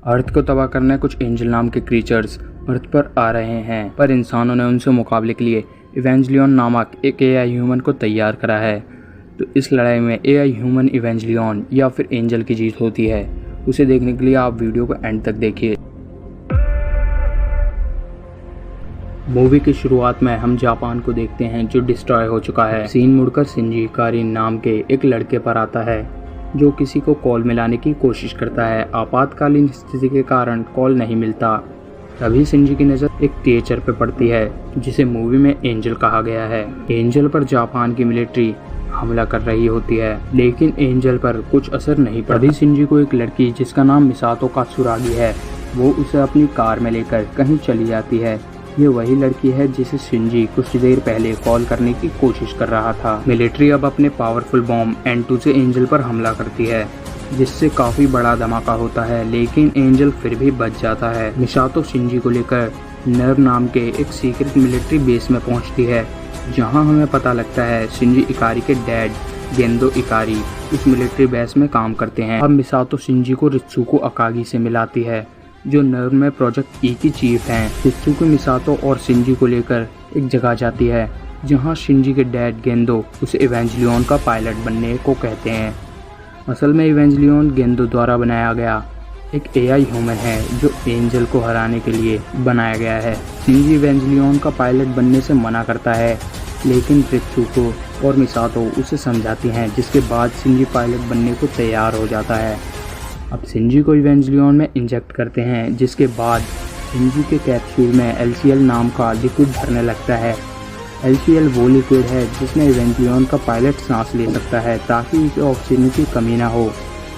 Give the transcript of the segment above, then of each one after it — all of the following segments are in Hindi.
अर्थ को तबाह करने कुछ एंजल नाम के क्रीचर्स अर्थ पर आ रहे हैं, पर इंसानों ने उनसे मुकाबले के लिए इवेंजलियन नामक एक एआई ह्यूमन को तैयार करा है। तो इस लड़ाई में एआई ह्यूमन इवेंजलियन या फिर एंजल की जीत होती है। उसे देखने के लिए आप वीडियो को एंड तक देखिए। मूवी की शुरुआत में हम जापान को देखते हैं जो डिस्ट्रॉय हो चुका है। सीन मुड़कर शिंजी कारिन नाम के एक लड़के पर आता है जो किसी को कॉल मिलाने की कोशिश करता है। आपातकालीन स्थिति के कारण कॉल नहीं मिलता। तभी शिंजी की नज़र एक क्रिएचर पे पड़ती है जिसे मूवी में एंजल कहा गया है। एंजल पर जापान की मिलिट्री हमला कर रही होती है, लेकिन एंजल पर कुछ असर नहीं पड़ा। तभी शिंजी को एक लड़की जिसका नाम मिसातो कात्सुरागी है, वो उसे अपनी कार में लेकर कहीं चली जाती है। ये वही लड़की है जिसे शिंजी कुछ देर पहले कॉल करने की कोशिश कर रहा था। मिलिट्री अब अपने पावरफुल बॉम्ब N2 से एंजल पर हमला करती है, जिससे काफी बड़ा धमाका होता है, लेकिन एंजल फिर भी बच जाता है। मिसातो शिंजी को लेकर नर्व नाम के एक सीक्रेट मिलिट्री बेस में पहुंचती है, जहां हमें पता लगता है शिंजी इकारी के डैड गेंदो इकारी इस मिलिट्री बेस में काम करते हैं। अब मिसातो शिंजी को रित्सुको अकागी से मिलाती है, जो नर्व में प्रोजेक्ट ई की चीफ हैं। रित्सुको मिसातो और शिंजी को लेकर एक जगह जाती है जहां शिंजी के डैड गेंदो उसे इवेंजलियन का पायलट बनने को कहते हैं। असल में इवेंजलियन गेंदो द्वारा बनाया गया एक एआई ह्यूमन है जो एंजल को हराने के लिए बनाया गया है। शिंजी इवेंजलियन का पायलट बनने से मना करता है, लेकिन रित्सुको और मिसातो उसे समझाती हैं, जिसके बाद शिंजी पायलट बनने को तैयार हो जाता है। अब शिंजी को इवेंजलियन में इंजेक्ट करते हैं, जिसके बाद शिंजी के कैप्सूल में LCL नाम का लिक्विड भरने लगता है। LCL वो लिक्विड है जिसमें इवेंजलियन का पायलट सांस ले सकता है ताकि इसे ऑक्सीजन की कमी ना हो,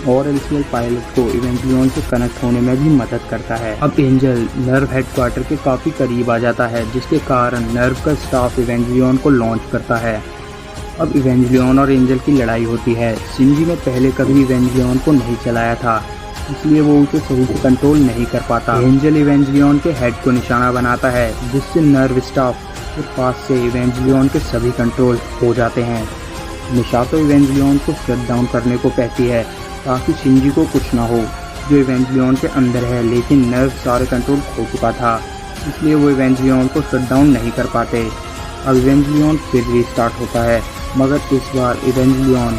और LCL पायलट को इवेंजलियन से कनेक्ट होने में भी मदद करता है। अब एंजल नर्व हेडक्वार्टर के काफ़ी करीब आ जाता है, जिसके कारण नर्व का स्टाफ इवेंजलियन को लॉन्च करता है। अब इवेंजलियन और एंजल की लड़ाई होती है। शिंजी ने पहले कभी इवेंजलियन को नहीं चलाया था, इसलिए वो उसे सही से कंट्रोल नहीं कर पाता। एंजल इवेंजलियन के हेड को निशाना बनाता है, जिससे नर्व स्टाफ के पास से इवेंजलियन के सभी कंट्रोल हो जाते हैं। मिसातो इवेंजलियन को शट डाउन करने को कहती है ताकि शिंजी को कुछ ना हो, जो इवेंजलियन के अंदर है, लेकिन नर्व सारे कंट्रोल खो चुका था, इसलिए वो इवेंजलियन को शट डाउन नहीं कर पाते। अब इवेंजलियन फिर रीस्टार्ट होता है, मगर इस बार इवेंजलियन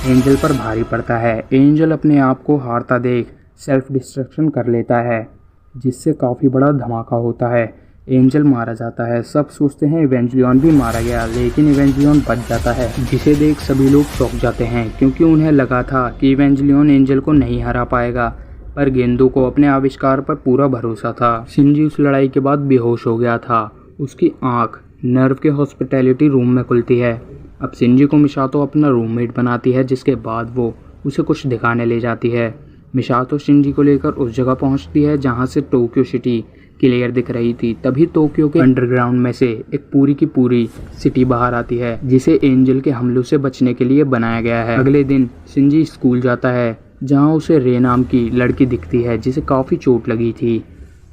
एंजल पर भारी पड़ता है। एंजल अपने आप को हारता देख सेल्फ डिस्ट्रक्शन कर लेता है, जिससे काफ़ी बड़ा धमाका होता है। एंजल मारा जाता है। सब सोचते हैं इवेंजलियन भी मारा गया, लेकिन इवेंजलियन बच जाता है, जिसे देख सभी लोग चौंक जाते हैं, क्योंकि उन्हें लगा था कि इवेंजलियन एंजल को नहीं हरा पाएगा, पर गेंदो को अपने आविष्कार पर पूरा भरोसा था। शिंजी उस लड़ाई के बाद बेहोश हो गया था। उसकी आँख नर्व के हॉस्पिटैलिटी रूम में खुलती है। अब शिंजी को मिसातो अपना रूममेट बनाती है, जिसके बाद वो उसे कुछ दिखाने ले जाती है। मिसातो शिंजी को लेकर उस जगह पहुंचती है जहां से टोक्यो सिटी क्लियर दिख रही थी। तभी टोक्यो के अंडरग्राउंड में से एक पूरी की पूरी सिटी बाहर आती है, जिसे एंजल के हमलों से बचने के लिए बनाया गया है। अगले दिन शिंजी स्कूल जाता है, जहाँ उसे रे नाम की लड़की दिखती है जिसे काफ़ी चोट लगी थी।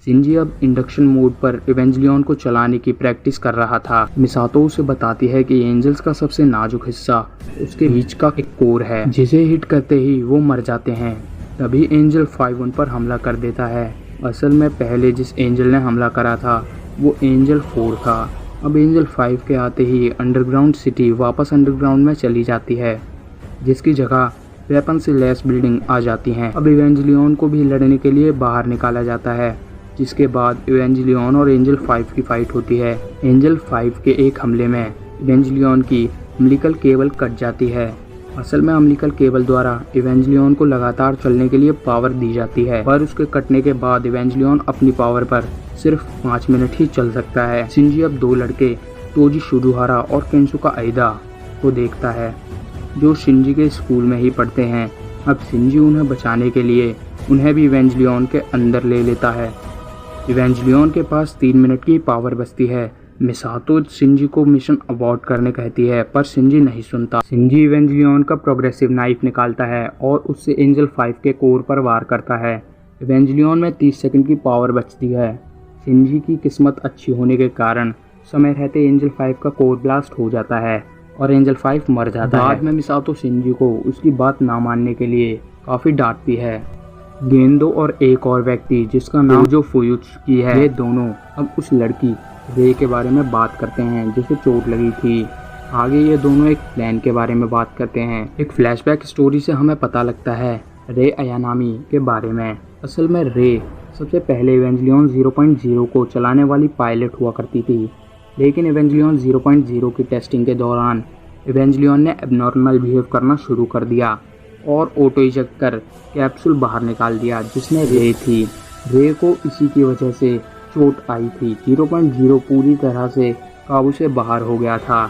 शिंजी अब इंडक्शन मोड पर इवेंजलियन को चलाने की प्रैक्टिस कर रहा था। मिसातो उसे बताती है कि एंजल्स का सबसे नाजुक हिस्सा उसके बीच का एक कोर है, जिसे हिट करते ही वो मर जाते हैं। तभी एंजल 5 उन पर हमला कर देता है। असल में पहले जिस एंजल ने हमला करा था वो एंजल 4 था। अब एंजल 5 के आते ही अंडरग्राउंड सिटी वापस अंडरग्राउंड में चली जाती है, जिसकी जगह वेपन से लेस बिल्डिंग आ जाती हैं। अब इवेंजलियन को भी लड़ने के लिए बाहर निकाला जाता है, जिसके बाद इवेंजलियन और एंजल 5 की फाइट होती है। एंजल 5 के एक हमले में इवेंजलियन की अम्बिलिकल केबल कट जाती है। असल में अम्बिलिकल केबल द्वारा इवेंजलियन को लगातार चलने के लिए पावर दी जाती है, पर उसके कटने के बाद इवेंजलियन अपनी पावर पर सिर्फ 5 मिनट ही चल सकता है। शिंजी अब 2 लड़के तोजी शुरुहारा और केंसुका आइदा को देखता है, जो शिंजी के स्कूल में ही पढ़ते हैं। अब शिंजी उन्हें बचाने के लिए उन्हें भी इवेंजलियन के अंदर ले लेता है। इवेंजलियन के पास 3 मिनट की पावर बचती है। मिसातो शिंजी को मिशन अबॉर्ट करने कहती है, पर शिंजी नहीं सुनता। शिंजी इवेंजलियन का प्रोग्रेसिव नाइफ निकालता है और उससे एंजल 5 के कोर पर वार करता है। इवेंजलियन में 30 सेकंड की पावर बचती है। शिंजी की किस्मत अच्छी होने के कारण समय रहते एंजल 5 का कोर ब्लास्ट हो जाता है और एंजल 5 मर जाता है। बाद में मिसातो शिंजी को उसकी बात ना मानने के लिए काफ़ी डांटती है। गेंदो और एक और व्यक्ति जिसका नाम जो फुयुत्सुकी है, ये दोनों अब उस लड़की रे के बारे में बात करते हैं जिसे चोट लगी थी। आगे ये दोनों एक प्लान के बारे में बात करते हैं। एक फ्लैशबैक स्टोरी से हमें पता लगता है रे अयानामी के बारे में। असल में रे सबसे पहले इवेंजलियन 0.0 को चलाने वाली पायलट हुआ करती थी, लेकिन इवेंजलियन 0.0 की टेस्टिंग के दौरान इवेंजलियन ने एबनॉर्मल बिहेव करना शुरू कर दिया और ऑटो इजेक्ट कर कैप्सूल बाहर निकाल दिया जिसमें रे थी। रे को इसी की वजह से चोट आई थी। 0.0 पूरी तरह से काबू से बाहर हो गया था,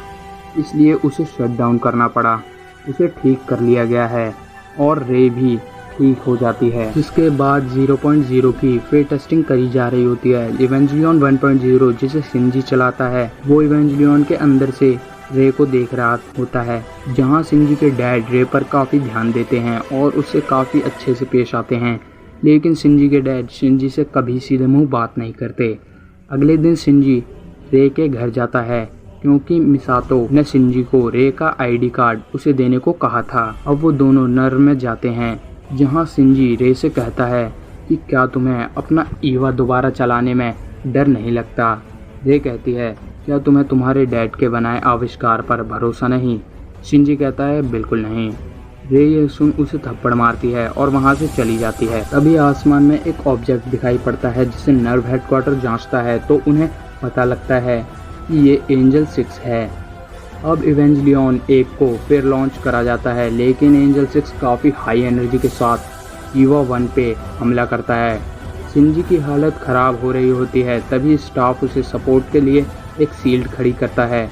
इसलिए उसे शट डाउन करना पड़ा। उसे ठीक कर लिया गया है और रे भी ठीक हो जाती है। इसके बाद 0.0 की फिर टेस्टिंग करी जा रही होती है। इवेंजलियन 1.0 जिसे शिंजी चलाता है, वो इवेंजलियन के अंदर से रे को देख रहा होता है, जहां शिंजी के डैड रे पर काफ़ी ध्यान देते हैं और उससे काफ़ी अच्छे से पेश आते हैं। लेकिन शिंजी के डैड शिंजी से कभी सीधे मुंह बात नहीं करते। अगले दिन शिंजी रे के घर जाता है क्योंकि मिसातो ने शिंजी को रे का आईडी कार्ड उसे देने को कहा था। अब वो दोनों नर्व में जाते हैं, जहां शिंजी रे से कहता है कि क्या तुम्हें अपना ईवा दोबारा चलाने में डर नहीं लगता। रे कहती है, क्या तुम्हें तुम्हारे डैड के बनाए आविष्कार पर भरोसा नहीं? शिंजी कहता है, बिल्कुल नहीं। रे ये सुन उसे थप्पड़ मारती है और वहां से चली जाती है। तभी आसमान में एक ऑब्जेक्ट दिखाई पड़ता है जिसे नर्व हेडक्वार्टर जांचता है तो उन्हें पता लगता है कि ये एंजल 6 है। अब इवेंजलियन 1 को फिर लॉन्च करा जाता है, लेकिन एंजल 6 काफ़ी हाई एनर्जी के साथ ईवा 1 पे हमला करता है। शिंजी की हालत ख़राब हो रही होती है, तभी स्टाफ उसे सपोर्ट के लिए एक शील्ड खड़ी करता है।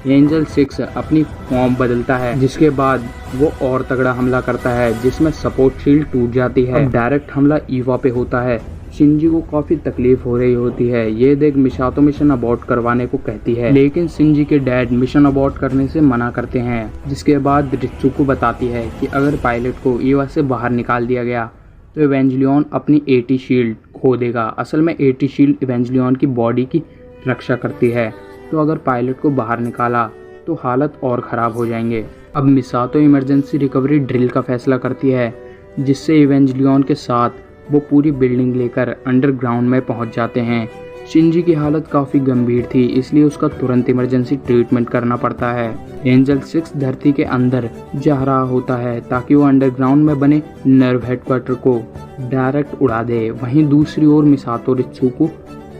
एंजल 6 अपनी फॉर्म बदलता है, जिसके बाद वो और तगड़ा हमला करता है जिसमें सपोर्ट शील्ड टूट जाती है। अब डायरेक्ट हमला ईवा पे होता है। शिंजी को काफ़ी तकलीफ हो रही होती है। ये देख मिसातो मिशन अबॉर्ट करवाने को कहती है, लेकिन शिंजी के डैड मिशन अबॉर्ट करने से मना करते हैं। जिसके बाद रित्सुको बताती है कि अगर पायलट को ईवा से बाहर निकाल दिया गया तो इवेंजलियन अपनी 80 शील्ड खो देगा। असल में 80 शील्ड इवेंजलियन की बॉडी की रक्षा करती है, तो अगर पायलट को बाहर निकाला तो हालत और ख़राब हो जाएंगे। अब मिसातो इमरजेंसी रिकवरी ड्रिल का फैसला करती है, जिससे इवेंजलियन के साथ वो पूरी बिल्डिंग लेकर अंडरग्राउंड में पहुंच जाते हैं। शिंजी की हालत काफ़ी गंभीर थी, इसलिए उसका तुरंत इमरजेंसी ट्रीटमेंट करना पड़ता है। एंजल 6 धरती के अंदर जा रहा होता है ताकि वो अंडरग्राउंड में बने नर्व हेडक्वार्टर को डायरेक्ट उड़ा दे। वहीं दूसरी ओर मिसातो, रित्सुको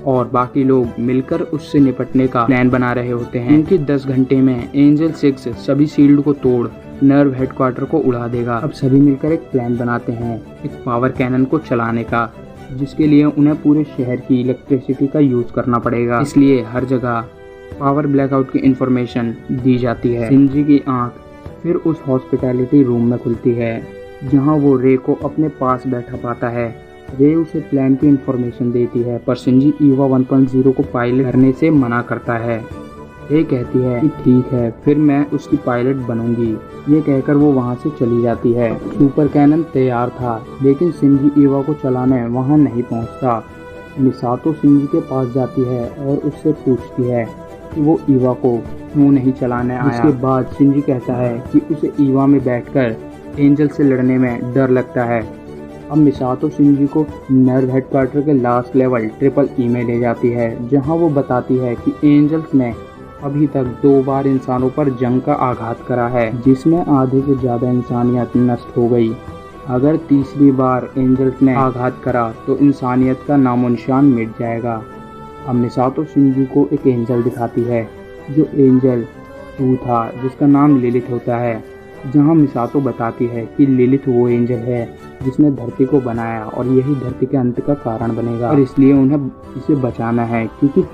और बाकी लोग मिलकर उससे निपटने का प्लान बना रहे होते हैं। इनके 10 घंटे में एंजल 6 सभी शील्ड को तोड़ नर्व हेडक्वार्टर को उड़ा देगा। अब सभी मिलकर एक प्लान बनाते हैं एक पावर कैनन को चलाने का, जिसके लिए उन्हें पूरे शहर की इलेक्ट्रिसिटी का यूज करना पड़ेगा। इसलिए हर जगह पावर ब्लैकआउट की इंफॉर्मेशन दी जाती है। शिंजी की आंख फिर उस हॉस्पिटैलिटी रूम में खुलती है, जहां वो रे को अपने पास बैठा पाता है। रे उसे प्लान की इंफॉर्मेशन देती है, पर शिंजी ईवा 1.0 को पायलट करने से मना करता है। रे कहती है कि ठीक है, फिर मैं उसकी पायलट बनूंगी। ये कहकर वो वहाँ से चली जाती है। सुपर कैनन तैयार था, लेकिन शिंजी ईवा को चलाने वहाँ नहीं पहुँचता। मिसातो शिंजी के पास जाती है और उससे पूछती है कि वो ईवा को क्यों नहीं चलाने आया। उसके बाद शिंजी कहता है कि उसे ईवा में बैठकर एंजल से लड़ने में डर लगता है। अब मिसातो शिंजी को नर्व हेडक्वार्टर के लास्ट लेवल ट्रिपल ई में ले जाती है, जहां वो बताती है कि एंजल्स ने अभी तक 2 बार इंसानों पर जंग का आघात करा है, जिसमें आधे से ज़्यादा इंसानियत नष्ट हो गई। अगर तीसरी बार एंजल्स ने आघात करा तो इंसानियत का नामो निशान मिट जाएगा। अब मिसातो शिंजी को एक एंजल दिखाती है, जो एंजल 2 था, जिसका नाम लिलिथ होता है। जहां मिसातो बताती है कि लिलिथ वो एंजल है जिसने धरती को बनाया और यही धरती के अंत का कारण बनेगा, और इसलिए उन्हें इसे बचाना है, क्योंकि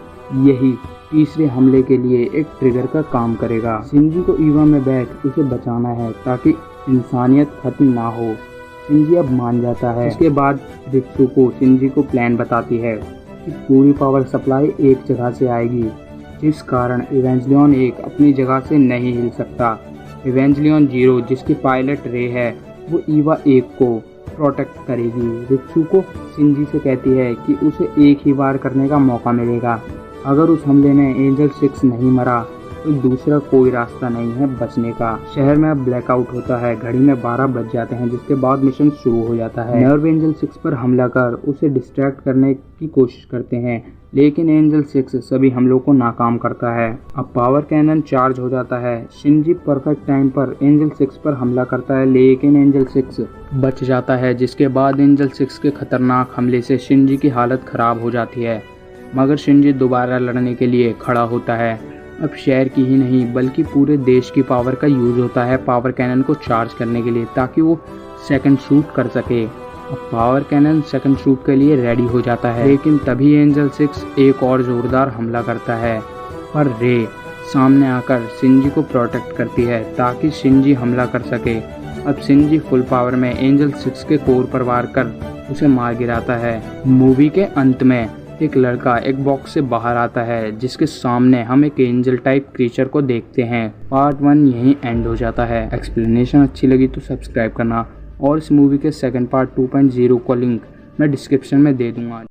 यही तीसरे हमले के लिए एक ट्रिगर का काम करेगा। शिंजी को ईवा में बैठ उसे बचाना है ताकि इंसानियत खत्म ना हो। शिंजी अब मान जाता है। इसके बाद रित्सुको शिंजी को प्लान बताती है कि पूरी पावर सप्लाई एक जगह से आएगी, जिस कारण इवेंजलियन 1 अपनी जगह से नहीं हिल सकता। इवेंजलियन 0 जिसकी पायलट रे है, वो ईवा 1 को प्रोटेक्ट करेगी। रित्सुको शिंजी से कहती है कि उसे एक ही बार करने का मौका मिलेगा। अगर उस हमले में एंजल 6 नहीं मरा तो दूसरा कोई रास्ता नहीं है बचने का। शहर में अब ब्लैकआउट होता है, घड़ी में 12 बज जाते हैं, जिसके बाद मिशन शुरू हो जाता है। नर्व एंजल 6 पर हमला कर उसे डिस्ट्रैक्ट करने की कोशिश करते हैं, लेकिन एंजल 6 सभी हमलों को नाकाम करता है। अब पावर कैनन चार्ज हो जाता है। शिनजी परफेक्ट टाइम पर एंजल 6 पर हमला करता है, लेकिन एंजल 6 बच जाता है, जिसके बाद एंजल 6 के खतरनाक हमले से शिनजी की हालत खराब हो जाती है। मगर शिनजी दोबारा लड़ने के लिए खड़ा होता है। अब शहर की ही नहीं बल्कि पूरे देश की पावर का यूज होता है पावर कैनन को चार्ज करने के लिए, ताकि वो सेकंड शूट कर सके। अब पावर कैनन सेकंड शूट के लिए रेडी हो जाता है, लेकिन तभी एंजल 6 एक और जोरदार हमला करता है, पर रे सामने आकर शिनजी को प्रोटेक्ट करती है ताकि शिनजी हमला कर सके। अब शिनजी फुल पावर में एंजल 6 के कोर पर वार कर उसे मार गिराता है। मूवी के अंत में एक लड़का एक बॉक्स से बाहर आता है, जिसके सामने हम एक एंजल टाइप क्रीचर को देखते हैं। पार्ट 1 यहीं एंड हो जाता है। एक्सप्लेनेशन अच्छी लगी तो सब्सक्राइब करना, और इस मूवी के सेकंड पार्ट 2.0 का लिंक मैं डिस्क्रिप्शन में दे दूंगा।